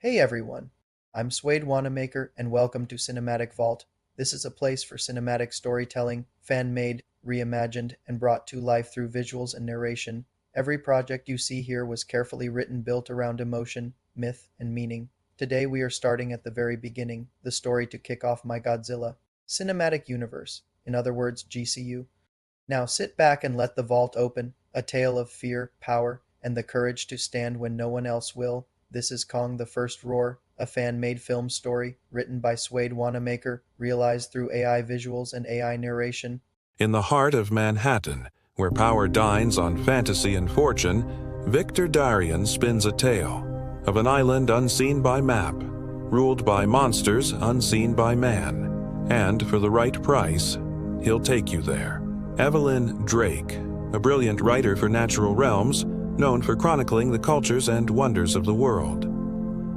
Hey everyone, I'm Suede Wanamaker and welcome to Cinematic Vault. This is a place for cinematic storytelling, fan-made, reimagined, and brought to life through visuals and narration. Every project you see here was carefully written built around emotion, myth, and meaning. Today we are starting at the very beginning, the story to kick off my Godzilla Cinematic Universe, in other words GCU. Now sit back and let the vault open, a tale of fear, power, and the courage to stand when no one else will. This is Kong the First Roar, a fan-made film story written by Suede Wanamaker, realized through AI visuals and AI narration. In the heart of Manhattan, where power dines on fantasy and fortune, Victor Darien spins a tale of an island unseen by map, ruled by monsters unseen by man, and for the right price, he'll take you there. Evelyn Drake, a brilliant writer for Natural Realms, known for chronicling the cultures and wonders of the world.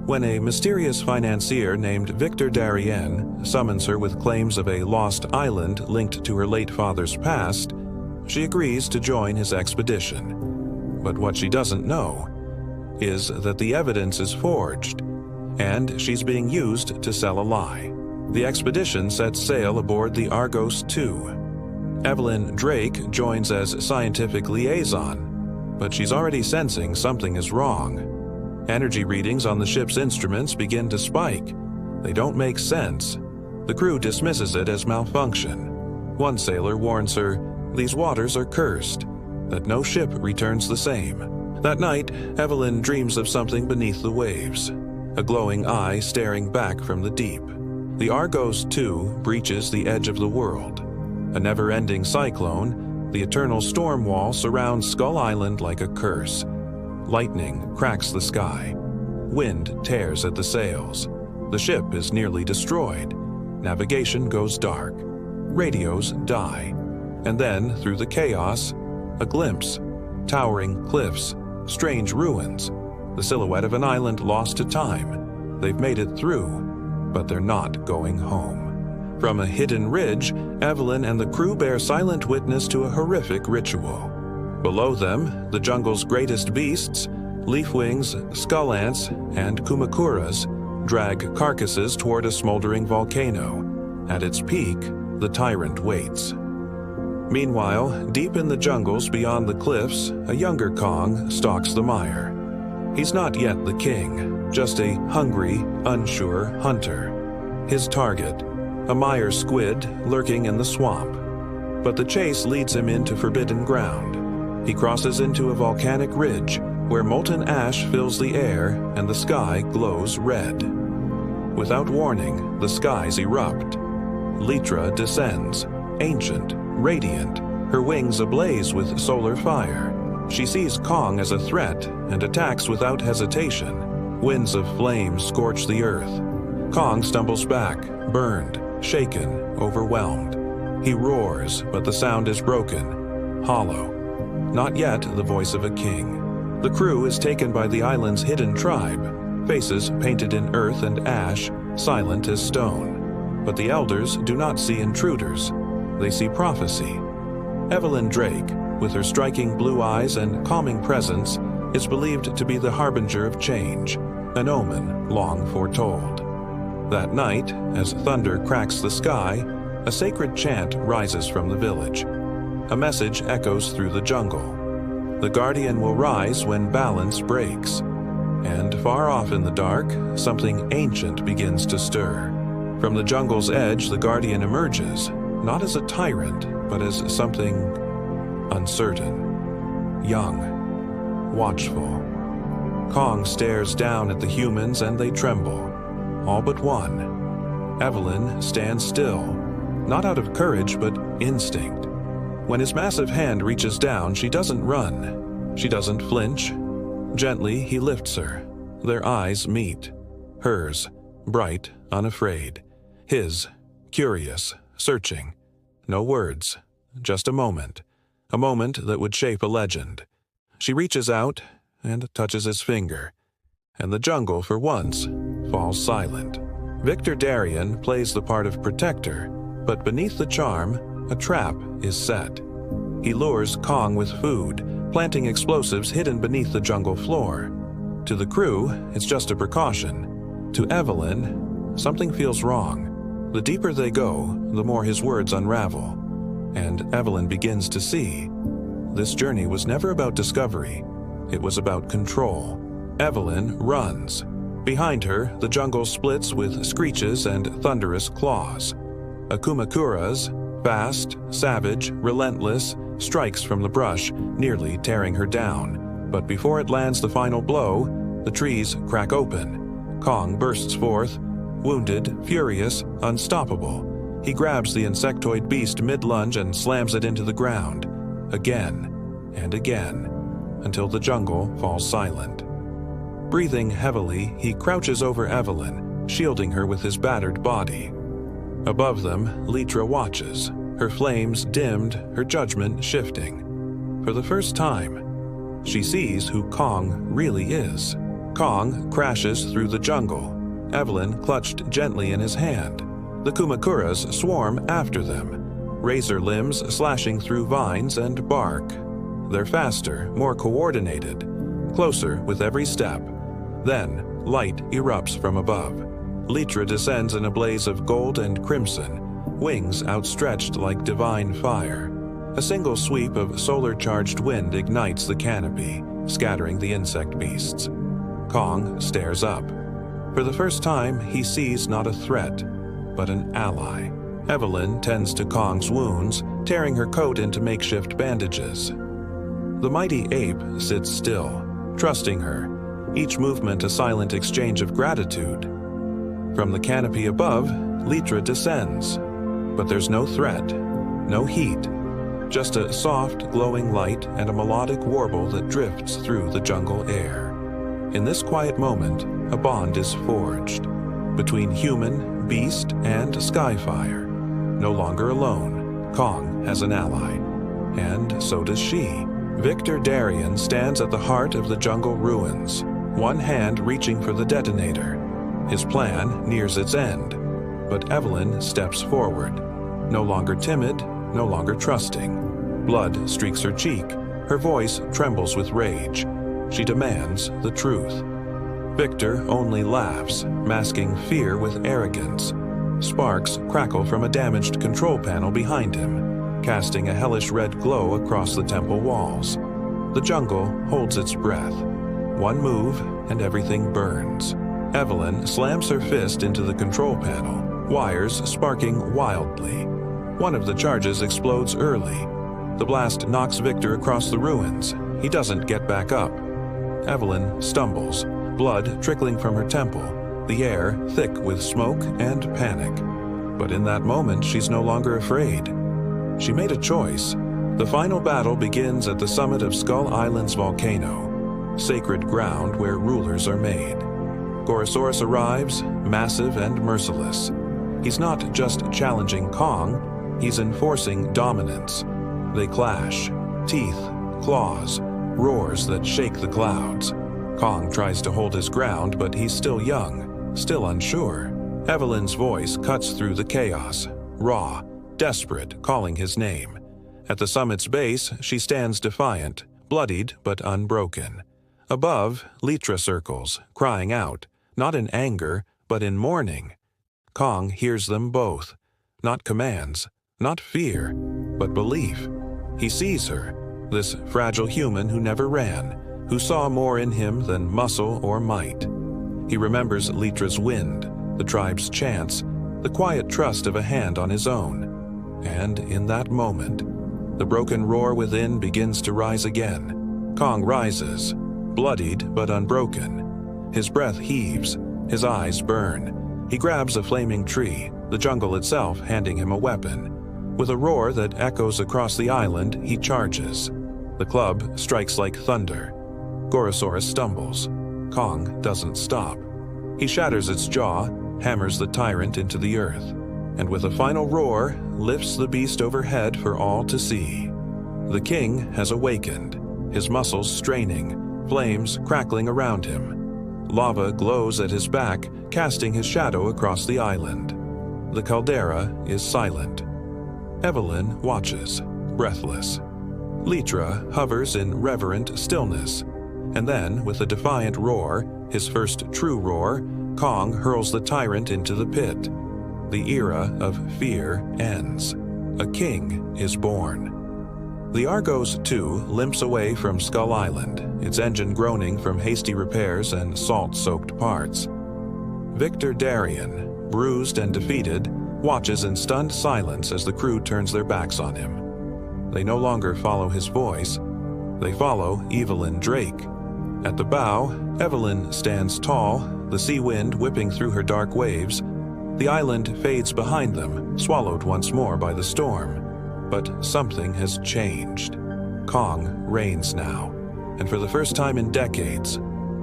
When a mysterious financier named Victor Darien summons her with claims of a lost island linked to her late father's past, she agrees to join his expedition. But what she doesn't know is that the evidence is forged, and she's being used to sell a lie. The expedition sets sail aboard the Argos II. Evelyn Drake joins as scientific liaison, but she's already sensing something is wrong. Energy readings on the ship's instruments begin to spike. They don't make sense. The crew dismisses it as malfunction. One sailor warns her, "These waters are cursed," that no ship returns the same. That night, Evelyn dreams of something beneath the waves, a glowing eye staring back from the deep. The Argos II breaches the edge of the world. A never-ending cyclone, the eternal storm wall surrounds Skull Island like a curse. Lightning cracks the sky. Wind tears at the sails. The ship is nearly destroyed. Navigation goes dark. Radios die. And then, through the chaos, a glimpse. Towering cliffs, strange ruins, the silhouette of an island lost to time. They've made it through, but they're not going home. From a hidden ridge, Evelyn and the crew bear silent witness to a horrific ritual. Below them, the jungle's greatest beasts, leafwings, skull ants, and kumakuras, drag carcasses toward a smoldering volcano. At its peak, the tyrant waits. Meanwhile, deep in the jungles beyond the cliffs, a younger Kong stalks the mire. He's not yet the king, just a hungry, unsure hunter. His target, a mire squid lurking in the swamp. But the chase leads him into forbidden ground. He crosses into a volcanic ridge where molten ash fills the air and the sky glows red. Without warning, the skies erupt. Litra descends, ancient, radiant, her wings ablaze with solar fire. She sees Kong as a threat and attacks without hesitation. Winds of flame scorch the earth. Kong stumbles back, burned, shaken, overwhelmed. He roars, but the sound is broken, hollow. Not yet the voice of a king. The crew is taken by the island's hidden tribe, faces painted in earth and ash, silent as stone. But the elders do not see intruders. They see prophecy. Evelyn Drake, with her striking blue eyes and calming presence, is believed to be the harbinger of change, an omen long foretold. That night, as thunder cracks the sky, a sacred chant rises from the village. A message echoes through the jungle. The guardian will rise when balance breaks. And far off in the dark, something ancient begins to stir. From the jungle's edge, the guardian emerges, not as a tyrant, but as something uncertain, young, watchful. Kong stares down at the humans and they tremble. All but one. Evelyn stands still, not out of courage but instinct. When his massive hand reaches down, she doesn't run. She doesn't flinch. Gently, he lifts her. Their eyes meet. Hers, bright, unafraid. His, curious, searching. No words, just a moment. A moment that would shape a legend. She reaches out and touches his finger. And the jungle, for once, falls silent. Victor Darien plays the part of protector, but beneath the charm, a trap is set. He lures Kong with food, planting explosives hidden beneath the jungle floor. To the crew, it's just a precaution. To Evelyn, something feels wrong. The deeper they go, the more his words unravel. And Evelyn begins to see. This journey was never about discovery. It was about control. Evelyn runs. Behind her, the jungle splits with screeches and thunderous claws. A Kumakura's, fast, savage, relentless, strikes from the brush, nearly tearing her down. But before it lands the final blow, the trees crack open. Kong bursts forth, wounded, furious, unstoppable. He grabs the insectoid beast mid-lunge and slams it into the ground. Again and again, until the jungle falls silent. Breathing heavily, he crouches over Evelyn, shielding her with his battered body. Above them, Litra watches, her flames dimmed, her judgment shifting. For the first time, she sees who Kong really is. Kong crashes through the jungle, Evelyn clutched gently in his hand. The Kumakuras swarm after them, razor limbs slashing through vines and bark. They're faster, more coordinated, closer with every step. Then, light erupts from above. Litra descends in a blaze of gold and crimson, wings outstretched like divine fire. A single sweep of solar-charged wind ignites the canopy, scattering the insect beasts. Kong stares up. For the first time, he sees not a threat, but an ally. Evelyn tends to Kong's wounds, tearing her coat into makeshift bandages. The mighty ape sits still, trusting her, each movement a silent exchange of gratitude. From the canopy above, Litra descends, but there's no threat, no heat, just a soft, glowing light and a melodic warble that drifts through the jungle air. In this quiet moment, a bond is forged between human, beast, and skyfire. No longer alone, Kong has an ally, and so does she. Victor Darien stands at the heart of the jungle ruins, one hand reaching for the detonator. His plan nears its end, but Evelyn steps forward, no longer timid, no longer trusting. Blood streaks her cheek, her voice trembles with rage. She demands the truth. Victor only laughs, masking fear with arrogance. Sparks crackle from a damaged control panel behind him, casting a hellish red glow across the temple walls. The jungle holds its breath. One move, and everything burns. Evelyn slams her fist into the control panel, wires sparking wildly. One of the charges explodes early. The blast knocks Victor across the ruins. He doesn't get back up. Evelyn stumbles, blood trickling from her temple, the air thick with smoke and panic. But in that moment, she's no longer afraid. She made a choice. The final battle begins at the summit of Skull Island's volcano, sacred ground where rulers are made. Gorosaurus arrives, massive and merciless. He's not just challenging Kong, he's enforcing dominance. They clash, teeth, claws, roars that shake the clouds. Kong tries to hold his ground, but he's still young, still unsure. Evelyn's voice cuts through the chaos, raw, desperate, calling his name. At the summit's base, she stands defiant, bloodied but unbroken. Above, Litra circles, crying out, not in anger, but in mourning. Kong hears them both. Not commands, not fear, but belief. He sees her, this fragile human who never ran, who saw more in him than muscle or might. He remembers Litra's wind, the tribe's chants, the quiet trust of a hand on his own. And in that moment, the broken roar within begins to rise again. Kong rises, bloodied but unbroken. His breath heaves, his eyes burn. He grabs a flaming tree, the jungle itself handing him a weapon. With a roar that echoes across the island, he charges. The club strikes like thunder. Gorosaurus stumbles. Kong doesn't stop. He shatters its jaw, hammers the tyrant into the earth, and with a final roar, lifts the beast overhead for all to see. The king has awakened, his muscles straining, flames crackling around him. Lava glows at his back, casting his shadow across the island. The caldera is silent. Evelyn watches, breathless. Litra hovers in reverent stillness, and then, with a defiant roar, his first true roar, Kong hurls the tyrant into the pit. The era of fear ends. A king is born. The Argos 2 limps away from Skull Island, its engine groaning from hasty repairs and salt-soaked parts. Victor Darien, bruised and defeated, watches in stunned silence as the crew turns their backs on him. They no longer follow his voice. They follow Evelyn Drake. At the bow, Evelyn stands tall, the sea wind whipping through her dark waves. The island fades behind them, swallowed once more by the storm. But something has changed. Kong reigns now, and for the first time in decades,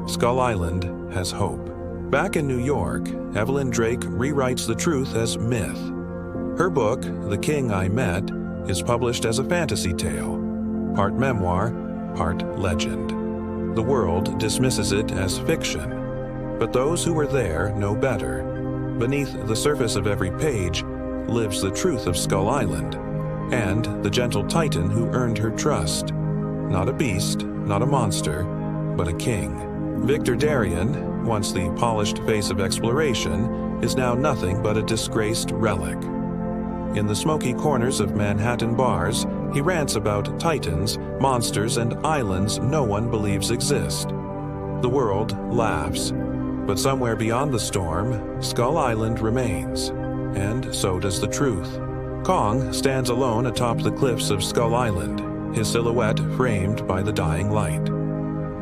Skull Island has hope. Back in New York, Evelyn Drake rewrites the truth as myth. Her book, The King I Met, is published as a fantasy tale, part memoir, part legend. The world dismisses it as fiction, but those who were there know better. Beneath the surface of every page lives the truth of Skull Island, and the gentle titan who earned her trust. Not a beast, not a monster, but a king. Victor Darien, once the polished face of exploration, is now nothing but a disgraced relic. In the smoky corners of Manhattan bars, he rants about titans, monsters, and islands no one believes exist. The world laughs, but somewhere beyond the storm, Skull Island remains, and so does the truth. Kong stands alone atop the cliffs of Skull Island, his silhouette framed by the dying light.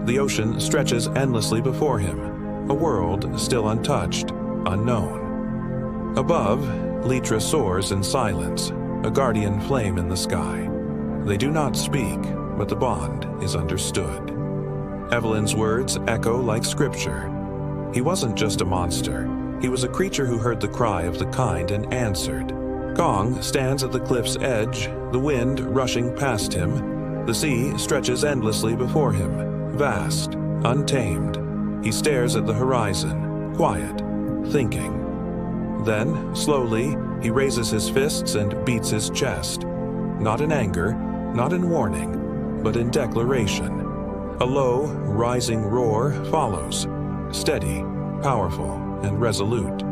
The ocean stretches endlessly before him, a world still untouched, unknown. Above, Litra soars in silence, a guardian flame in the sky. They do not speak, but the bond is understood. Evelyn's words echo like scripture. He wasn't just a monster. He was a creature who heard the cry of the kind and answered. Kong stands at the cliff's edge, the wind rushing past him. The sea stretches endlessly before him, vast, untamed. He stares at the horizon, quiet, thinking. Then, slowly, he raises his fists and beats his chest. Not in anger, not in warning, but in declaration. A low, rising roar follows, steady, powerful, and resolute.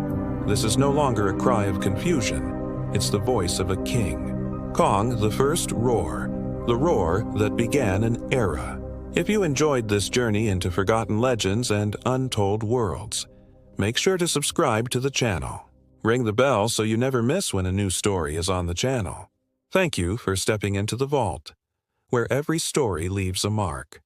This is no longer a cry of confusion. It's the voice of a king. Kong, the first roar, the roar that began an era. If you enjoyed this journey into forgotten legends and untold worlds, make sure to subscribe to the channel. Ring the bell so you never miss when a new story is on the channel. Thank you for stepping into the vault, where every story leaves a mark.